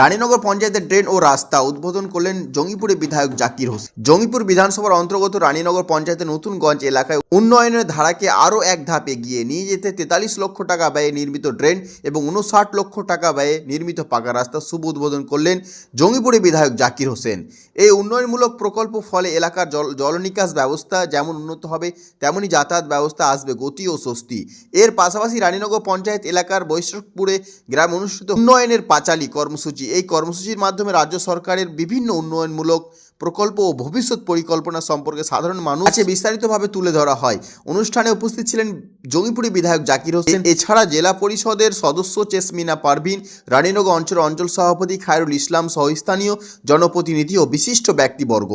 রানীনগর পঞ্চায়েতের ড্রেন ও রাস্তা উদ্বোধন করলেন জঙ্গিপুরের বিধায়ক জাকির হোসেন। জঙ্গিপুর বিধানসভার অন্তর্গত রানীনগর পঞ্চায়েতের নতুনগঞ্জ এলাকায় উন্নয়নের ধারাকে আরও এক ধাপ এগিয়ে নিয়ে যেতে 43 লক্ষ টাকা ব্যয়ে নির্মিত ড্রেন এবং 59 লক্ষ টাকা ব্যয়ে নির্মিত পাকা রাস্তা শুভ উদ্বোধন করলেন জঙ্গিপুরের বিধায়ক জাকির হোসেন। এই উন্নয়নমূলক প্রকল্প ফলে এলাকার জলনিকাশ ব্যবস্থা যেমন উন্নত হবে, তেমনি যাতায়াত ব্যবস্থা আসবে গতি ও স্বস্তি। এর পাশাপাশি রানীনগর পঞ্চায়েত এলাকার বৈশাখপুরে গ্রামে অনুষ্ঠিত উন্নয়নের পাঁচালী কর্মসূচি, এই কর্মসূচির মাধ্যমে রাজ্য সরকারের বিভিন্ন উন্নয়নমূলক প্রকল্প ও ভবিষ্যৎ পরিকল্পনা সম্পর্কে সাধারণ মানুষ কাছে বিস্তারিতভাবে তুলে ধরা হয়। অনুষ্ঠানে উপস্থিত ছিলেন জঙ্গিপুরি বিধায়ক জাকির হোসেন, এছাড়া জেলা পরিষদের সদস্য চেসমিনা পারভিন, রানীনগর অঞ্চল সভাপতি খায়রুল ইসলাম সহ স্থানীয় জনপ্রতিনিধি ও বিশিষ্ট ব্যক্তিবর্গ।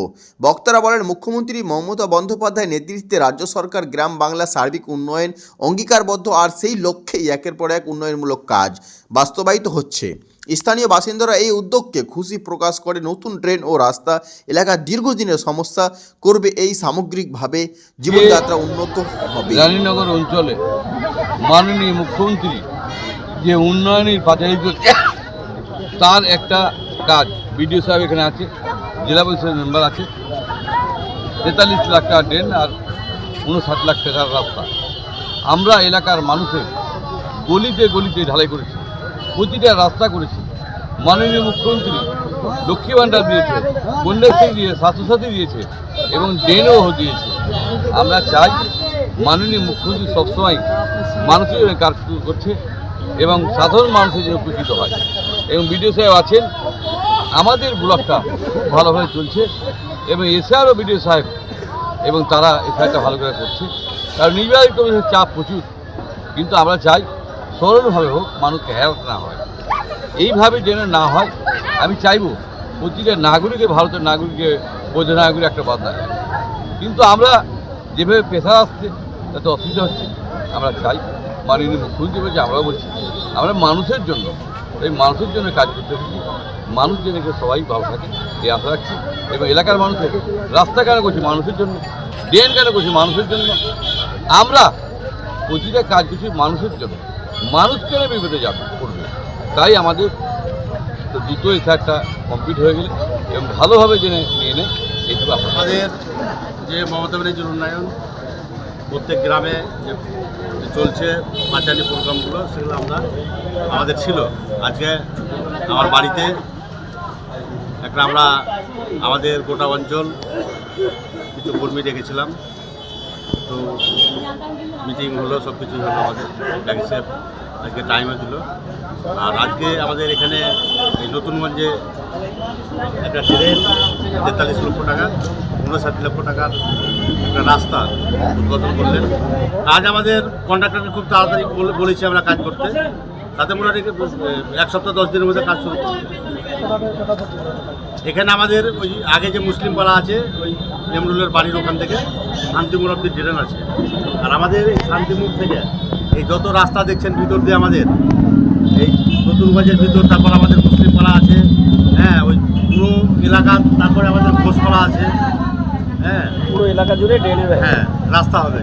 বক্তারা বলেন, মুখ্যমন্ত্রী মমতা বন্দ্যোপাধ্যায়ের নেতৃত্বে রাজ্য সরকার গ্রাম বাংলার সার্বিক উন্নয়ন অঙ্গীকারবদ্ধ, আর সেই লক্ষ্যেই একের পর এক উন্নয়নমূলক কাজ বাস্তবায়িত হচ্ছে। স্থানীয় বাসিন্দারা এই উদ্যোগকে খুশি প্রকাশ করে। নতুন ট্রেন ও রাস্তা এলাকার দীর্ঘদিনের সমস্যা করবে, এই সামগ্রিকভাবে জীবনযাত্রা উন্নত হবে। রানীনগর অঞ্চলে মাননীয় মুখ্যমন্ত্রী যে উন্নয়নের পাঁচালী করছে তার একটা কাজ। বিডিও সাহেব এখানে আছে, জেলা পরিষদের মেম্বার আছে, 43 লাখ টাকা ট্রেন আর 59 লাখ টাকার রাস্তা। আমরা এলাকার মানুষের গলিতে গলিতে ঢালাই করেছি, প্রতিটা রাস্তা করেছি। মাননীয় মুখ্যমন্ত্রী লক্ষ্মী ভাণ্ডার দিয়েছে, কন্যাশ্রী দিয়ে, স্বাস্থ্যসাথী দিয়েছে এবং ড্রেনও দিয়েছে। আমরা চাই মাননীয় মুখ্যমন্ত্রী সবসময় মানুষের জন্য কাজ করছে এবং সাধারণ মানুষের জন্য উপকৃত হয়। এবং বিডিও সাহেব আছেন, আমাদের ব্লকটা খুব ভালোভাবে চলছে এবং এসআরও বিডিও সাহেব এবং তারা এসআইটা ভালো করে করছে। কারণ নির্বাহী কমিশনের চাপ প্রচুর, কিন্তু আমরা চাই সরলভাবে হোক, মানুষকে হ্যারাস না হয়। এইভাবে যেন না হয় আমি চাইব প্রতিটা নাগরিকে, ভারতের নাগরিকে বৈধ নাগরিক একটা বাধা। কিন্তু আমরা যেভাবে পেশা আসছে তাতে অসুবিধা হচ্ছে। আমরা চাই মাননীয় মুখ্যমন্ত্রী বলছে, আমরাও বলছি, আমরা মানুষের জন্য, এই মানুষের জন্য কাজ করতে হচ্ছে। মানুষ যেন সবাই ভালো থাকে এই আশা রাখছি। এবং এলাকার মানুষের রাস্তা কেন করছি মানুষের জন্য, ড্রেন কেন করছি মানুষের জন্য। আমরা প্রতিটা কাজ করছি মানুষের জন্য, মানুষ কেন বিপদে যাবে করবে। তাই আমাদের দ্রুত এই কাজটা কমপ্লিট হয়ে গেলে এবং ভালোভাবে জেনে নিয়ে নেয় এইটুকু। আমাদের যে মমতা ব্যানার্জির উন্নয়ন প্রত্যেক গ্রামে যে চলছে পাঁচালী প্রোগ্রামগুলো, সেগুলো আমাদের ছিল। আজকে আমার বাড়িতে একটা আমরা আমাদের গোটা অঞ্চল কিছু কর্মী ডেকেছিলাম, তো মিটিং হলো, সব কিছু হলো। আমাদের ডাকি সাহেব আজকে টাইমও দিল। আর আজকে আমাদের এখানে এই নতুনগঞ্জে একটা ট্রেন 43 লক্ষ টাকা, 59 লক্ষ টাকার একটা রাস্তা উদ্বোধন করলেন। কাজ আমাদের কন্ট্রাক্টরকে খুব তাড়াতাড়ি বলেছি আমরা কাজ করতে, তাতে মোটামুটি 1 সপ্তাহ 10 দিনের মধ্যে কাজ শুরু করবে। এখানে আমাদের ওই আগে যে মুসলিম পাড়া আছে, ওই এমরুলের বাড়ির ওখান থেকে শান্তিমুর অব্দি ট্রেন আছে। আর আমাদের এই শান্তিমুর থেকে এই যত রাস্তা দেখছেন ভিতর দিয়ে আমাদের এই নতুনগঞ্জের ভিতর, তারপর আমাদের মুসলিম পাড়া আছে, হ্যাঁ, ওই পুরো এলাকা, তারপরে আমাদের ঘোষপাড়া আছে, হ্যাঁ, পুরো এলাকা জুড়ে ড্রেনের হ্যাঁ রাস্তা হবে।